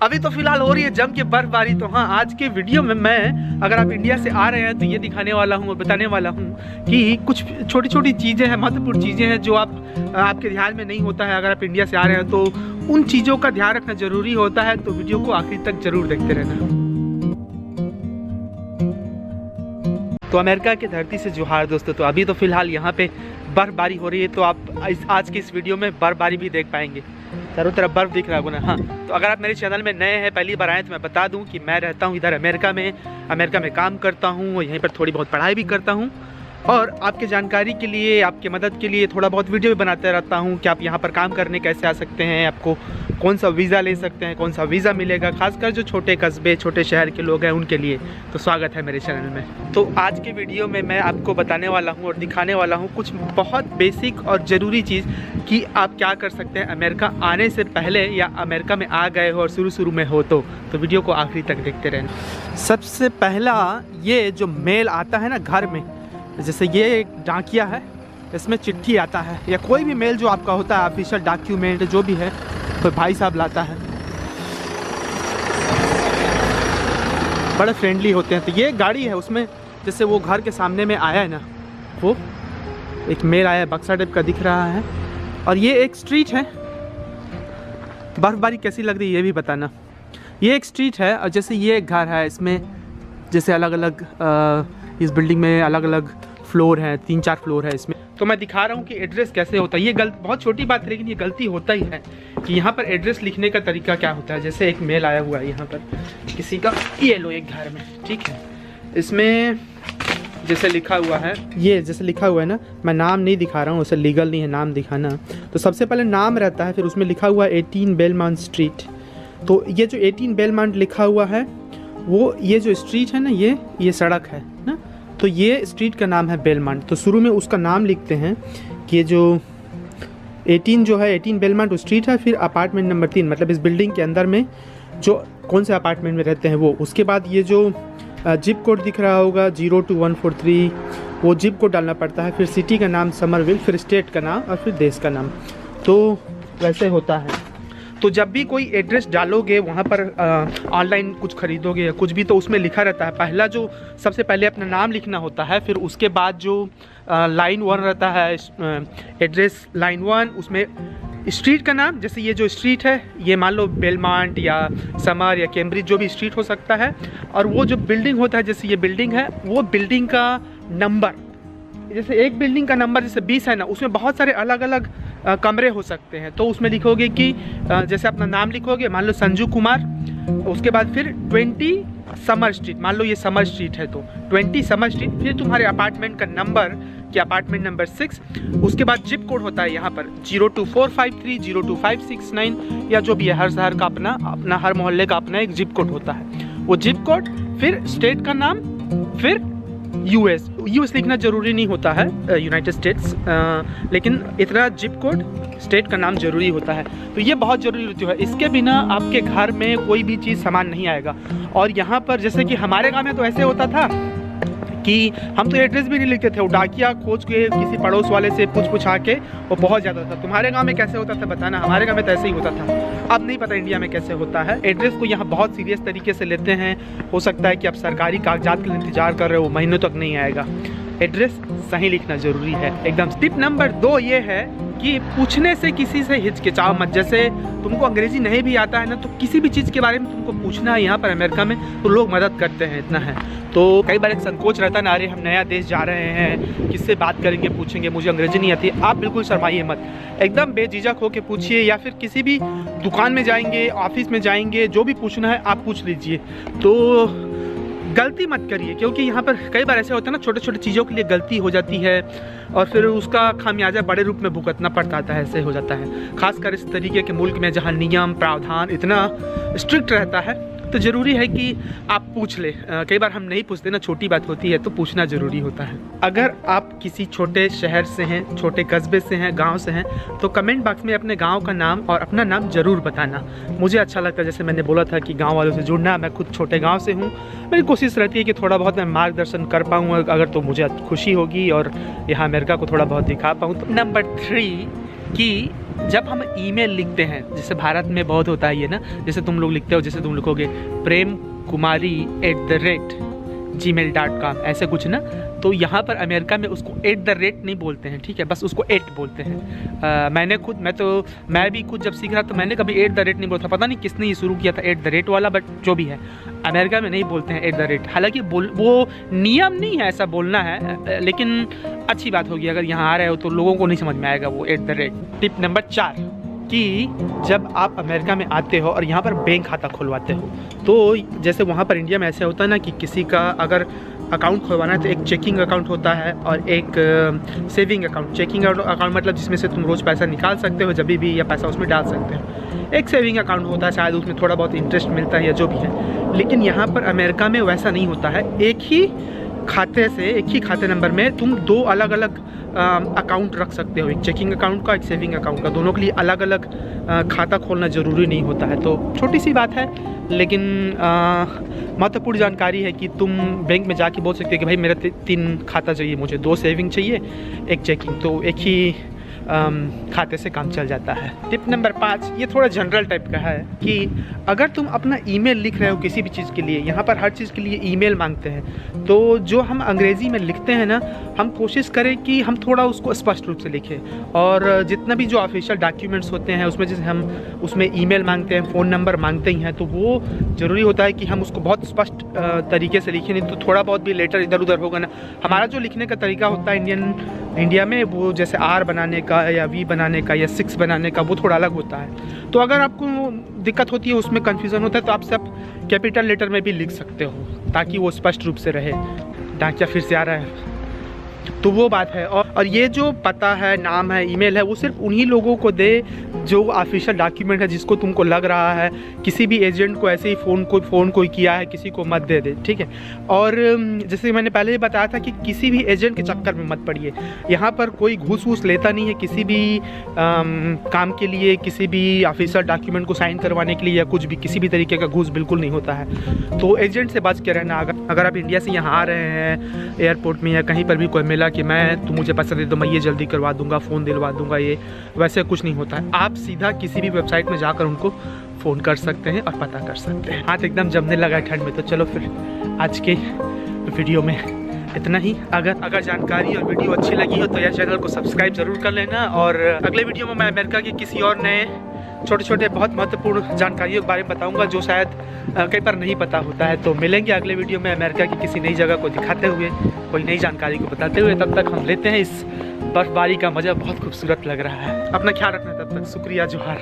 अभी तो फिलहाल हो रही है जम के बर्फबारी। तो हाँ, आज के वीडियो में मैं, अगर आप इंडिया से आ रहे हैं तो ये दिखाने वाला हूँ और बताने वाला हूँ कि कुछ छोटी छोटी चीज़ें हैं, महत्वपूर्ण चीज़ें हैं जो आपके ध्यान में नहीं होता है। अगर आप इंडिया से आ रहे हैं तो उन चीज़ों का ध्यान रखना ज़रूरी होता है। तो वीडियो को आखिर तक ज़रूर देखते रहना। तो अमेरिका की धरती से जोहार दोस्तों। तो अभी तो फिलहाल यहाँ पे बर्फबारी हो रही है, तो आप आज की इस वीडियो में बर्फबारी भी देख पाएंगे। चारों तरफ बर्फ दिख रहा होगा ना। हाँ, तो अगर आप मेरे चैनल में नए हैं, पहली बार आए, तो मैं बता दूं कि मैं रहता हूं इधर अमेरिका में काम करता हूं और यहीं पर थोड़ी बहुत पढ़ाई भी करता हूं। और आपके जानकारी के लिए, आपके मदद के लिए थोड़ा बहुत वीडियो भी बनाते रहता हूं कि आप यहां पर काम करने कैसे आ सकते हैं, आपको कौन सा वीज़ा ले सकते हैं, कौन सा वीज़ा मिलेगा, खासकर जो छोटे कस्बे, छोटे शहर के लोग हैं उनके लिए। तो स्वागत है मेरे चैनल में। तो आज के वीडियो में मैं आपको बताने वाला हूँ और दिखाने वाला हूँ कुछ बहुत बेसिक और ज़रूरी चीज़ कि आप क्या कर सकते हैं अमेरिका आने से पहले, या अमेरिका में आ गए हो और शुरू में हो तो वीडियो को आखिरी तक देखते रहना। सबसे पहला, ये जो मेल आता है ना घर में, जैसे ये एक डाकिया है, इसमें चिट्ठी आता है, या कोई भी मेल जो आपका होता है, ऑफिशियल डॉक्यूमेंट जो भी है, तो भाई साहब लाता है, बड़े फ्रेंडली होते हैं। तो ये गाड़ी है, उसमें जैसे वो घर के सामने में आया है ना, वो एक मेल आया है, बक्सा टाइप का दिख रहा है। और ये एक स्ट्रीट है। बर्फबारी कैसी लग रही है ये भी बताना। ये एक स्ट्रीट है और जैसे ये एक घर है, इसमें जैसे अलग अलग इस बिल्डिंग में अलग अलग फ्लोर हैं, 3-4 फ्लोर है इसमें। तो मैं दिखा रहा हूँ कि एड्रेस कैसे होता है। ये बहुत छोटी बात है, लेकिन ये गलती होता ही है कि यहाँ पर एड्रेस लिखने का तरीका क्या होता है। जैसे एक मेल आया हुआ है यहाँ पर किसी का, ये लो, एक घर में, ठीक है, इसमें जैसे लिखा हुआ है, ये जैसे लिखा हुआ है ना, मैं नाम नहीं दिखा रहा हूँ, उसे लीगल नहीं है नाम दिखाना। तो सबसे पहले नाम रहता है, फिर उसमें लिखा हुआ है 18 बेलमांट स्ट्रीट। तो ये जो 18 बेलमांट लिखा हुआ है, वो ये जो स्ट्रीट है ना, ये सड़क है ना, तो ये स्ट्रीट का नाम है बेलमांट। तो शुरू में उसका नाम लिखते हैं कि ये जो 18 जो है, 18 बेलमांट स्ट्रीट है, फिर अपार्टमेंट नंबर 3, मतलब इस बिल्डिंग के अंदर में जो कौन से अपार्टमेंट में रहते हैं वो। उसके बाद ये जो जिप कोड दिख रहा होगा 02143, वो जिप कोड डालना पड़ता है। फिर सिटी का नाम समरविल, फिर स्टेट का नाम और फिर देश का नाम। तो वैसे होता है। तो जब भी कोई एड्रेस डालोगे वहाँ पर, ऑनलाइन कुछ खरीदोगे या कुछ भी, तो उसमें लिखा रहता है, पहला जो सबसे पहले अपना नाम लिखना होता है, फिर उसके बाद जो लाइन 1 रहता है, एड्रेस लाइन 1, उसमें स्ट्रीट का नाम, जैसे ये जो स्ट्रीट है, ये मान लो बेलमांट या समर या कैम्ब्रिज, जो भी स्ट्रीट हो सकता है। और वो जो बिल्डिंग होता है, जैसे ये बिल्डिंग है, वो बिल्डिंग का नंबर, जैसे एक बिल्डिंग का नंबर जैसे 20 है ना, उसमें बहुत सारे अलग अलग कमरे हो सकते हैं। तो उसमें लिखोगे कि जैसे अपना नाम लिखोगे, मान लो संजू कुमार, उसके बाद फिर 20 समर स्ट्रीट, मान लो ये समर स्ट्रीट है तो 20 समर स्ट्रीट, फिर तुम्हारे अपार्टमेंट का नंबर कि अपार्टमेंट नंबर 6, उसके बाद जिप कोड होता है यहाँ पर 02453, 02569, या जो भी है, हर शहर का अपना हर मोहल्ले का अपना एक जिप कोड होता है। वो जिप कोड, फिर स्टेट का नाम, फिर यूएस लिखना ज़रूरी नहीं होता है, यूनाइटेड स्टेट्स, लेकिन इतना जिप कोड, स्टेट का नाम ज़रूरी होता है। तो ये बहुत ज़रूरी होती है, इसके बिना आपके घर में कोई भी चीज़ सामान नहीं आएगा। और यहाँ पर जैसे कि हमारे गांव में तो ऐसे होता था कि हम तो एड्रेस भी नहीं लिखते थे, वो डाकिया खोज के किसी पड़ोस वाले से पूछा के वो बहुत ज़्यादा था। तुम्हारे गांव में कैसे होता था बताना। हमारे गांव में तो ऐसे ही होता था, अब नहीं पता इंडिया में कैसे होता है। एड्रेस को यहाँ बहुत सीरियस तरीके से लेते हैं। हो सकता है कि आप सरकारी कागजात के लिए इंतजार कर रहे हो, महीनों तक नहीं आएगा। एड्रेस सही लिखना ज़रूरी है एकदम। टिप नंबर 2 ये है कि पूछने से किसी से हिचकिचाओ मत। जैसे तुमको अंग्रेजी नहीं भी आता है ना, तो किसी भी चीज़ के बारे में तुमको पूछना है यहाँ पर अमेरिका में, तो लोग मदद करते हैं, इतना है। तो कई बार एक संकोच रहता है ना, अरे हम नया देश जा रहे हैं, किससे बात करेंगे, पूछेंगे, मुझे अंग्रेजी नहीं आती। आप बिल्कुल शर्माइए मत, एकदम बेझिझक होकर पूछिए, या फिर किसी भी दुकान में जाएंगे, ऑफिस में जाएंगे, जो भी पूछना है आप पूछ लीजिए। तो गलती मत करिए, क्योंकि यहाँ पर कई बार ऐसे होता है ना, छोटे छोटे चीज़ों के लिए गलती हो जाती है और फिर उसका खामियाजा बड़े रूप में भुगतना पड़ता है। ऐसे हो जाता है, खासकर इस तरीके के मुल्क में जहाँ नियम प्रावधान इतना स्ट्रिक्ट रहता है, तो ज़रूरी है कि आप पूछ ले। कई बार हम नहीं पूछते ना, छोटी बात होती है, तो पूछना ज़रूरी होता है। अगर आप किसी छोटे शहर से हैं, छोटे कस्बे से हैं, गांव से हैं, तो कमेंट बॉक्स में अपने गांव का नाम और अपना नाम ज़रूर बताना। मुझे अच्छा लगता है, जैसे मैंने बोला था कि गांव वालों से जुड़ना। मैं खुद छोटे गांव से हूं, मेरी कोशिश रहती है कि थोड़ा बहुत मैं मार्गदर्शन कर पाऊँ, अगर तो मुझे खुशी होगी और यहाँ अमेरिका को थोड़ा बहुत दिखा पाऊँ। तो नंबर 3 कि जब हम ईमेल लिखते हैं, जैसे भारत में बहुत होता है ये ना, जैसे तुम लोग लिखते हो, जैसे तुम लिखोगे premkumari@gmail.com ऐसे कुछ ना, तो यहाँ पर अमेरिका में उसको @ नहीं बोलते हैं, ठीक है, बस उसको बोलते हैं। मैं भी खुद जब सीख रहा तो मैंने कभी @ नहीं बोला था, पता नहीं किसने ये शुरू किया था @ वाला, बट जो भी है अमेरिका में नहीं बोलते हैं @ हालांकि वो नियम नहीं है ऐसा बोलना है, लेकिन अच्छी बात होगी अगर यहाँ आ रहे हो तो लोगों को नहीं समझ में आएगा वो @ टिप नंबर 4 कि जब आप अमेरिका में आते हो और यहाँ पर बैंक खाता खुलवाते हो, तो जैसे वहाँ पर इंडिया में ऐसा होता है ना कि किसी का अगर अकाउंट खुलवाना है तो एक चेकिंग अकाउंट होता है और एक सेविंग अकाउंट। चेकिंग अकाउंट मतलब जिसमें से तुम रोज़ पैसा निकाल सकते हो जब भी, या पैसा उसमें डाल सकते हो। एक सेविंग अकाउंट होता है, शायद उसमें थोड़ा बहुत इंटरेस्ट मिलता है या जो भी है। लेकिन यहाँ पर अमेरिका में वैसा नहीं होता है। एक ही खाते नंबर में तुम 2 अलग अलग अकाउंट रख सकते हो, एक चेकिंग अकाउंट का, एक सेविंग अकाउंट का। दोनों के लिए अलग अलग खाता खोलना ज़रूरी नहीं होता है। तो छोटी सी बात है, लेकिन महत्वपूर्ण जानकारी है कि तुम बैंक में जाके बोल सकते हो कि भाई मेरा 3 खाता चाहिए, मुझे 2 सेविंग चाहिए, 1 चेकिंग, तो एक ही खाते से काम चल जाता है। टिप नंबर 5 ये थोड़ा जनरल टाइप का है कि अगर तुम अपना ईमेल लिख रहे हो किसी भी चीज़ के लिए, यहाँ पर हर चीज़ के लिए ईमेल मांगते हैं, तो जो हम अंग्रेज़ी में लिखते हैं ना, हम कोशिश करें कि हम थोड़ा उसको स्पष्ट रूप से लिखें। और जितना भी जो ऑफिशियल डॉक्यूमेंट्स होते हैं उसमें जैसे हम उसमें ईमेल मांगते हैं, फ़ोन नंबर मांगते ही हैं, तो वो ज़रूरी होता है कि हम उसको बहुत स्पष्ट तरीके से लिखें, नहीं तो थोड़ा बहुत भी लेटर इधर उधर होगा ना। हमारा जो लिखने का तरीका होता है इंडिया में, वो जैसे R बनाने का या V बनाने का या 6 बनाने का, वो थोड़ा अलग होता है। तो अगर आपको दिक्कत होती है, उसमें कन्फ्यूज़न होता है, तो आप सब कैपिटल लेटर में भी लिख सकते हो ताकि वो स्पष्ट रूप से रहे। डाकिया फिर से आ रहा है, तो वो बात है। और ये जो पता है, नाम है, ईमेल है, वो सिर्फ उन्हीं लोगों को दे जो ऑफिशियल डॉक्यूमेंट है, जिसको तुमको लग रहा है। किसी भी एजेंट को ऐसे ही फ़ोन कोई किया है, किसी को मत दे दे, ठीक है। और जैसे मैंने पहले ही बताया था कि किसी भी एजेंट के चक्कर में मत पड़िए। यहाँ पर कोई घूस वूस लेता नहीं है किसी भी काम के लिए, किसी भी ऑफिशियल डॉक्यूमेंट को साइन करवाने के लिए, या कुछ भी, किसी भी तरीके का घूस बिल्कुल नहीं होता है। तो एजेंट से बच के रहना। अगर आप इंडिया से यहाँ आ रहे हैं एयरपोर्ट में या कहीं पर भी कोई मिला कि तुम मुझे पैसा दे दो, मैं ये जल्दी करवा दूंगा, फ़ोन दिलवा दूंगा, ये वैसे कुछ नहीं होता है। आप सीधा किसी भी वेबसाइट में जाकर उनको फ़ोन कर सकते हैं और पता कर सकते हैं। हाथ एकदम जमने लगा ठंड में। तो चलो फिर आज के वीडियो में इतना ही। अगर जानकारी और वीडियो अच्छी लगी हो तो यार चैनल को सब्सक्राइब ज़रूर कर लेना। और अगले वीडियो में मैं अमेरिका के किसी और नए छोटे बहुत महत्वपूर्ण जानकारियों के बारे में बताऊंगा जो शायद कई बार नहीं पता होता है। तो मिलेंगे अगले वीडियो में अमेरिका की किसी नई जगह को दिखाते हुए, कोई नई जानकारी को बताते हुए। तब तक हम लेते हैं इस बर्फबारी का मज़ा, बहुत खूबसूरत लग रहा है। अपना ख्याल रखना, तब तक शुक्रिया, जोहार।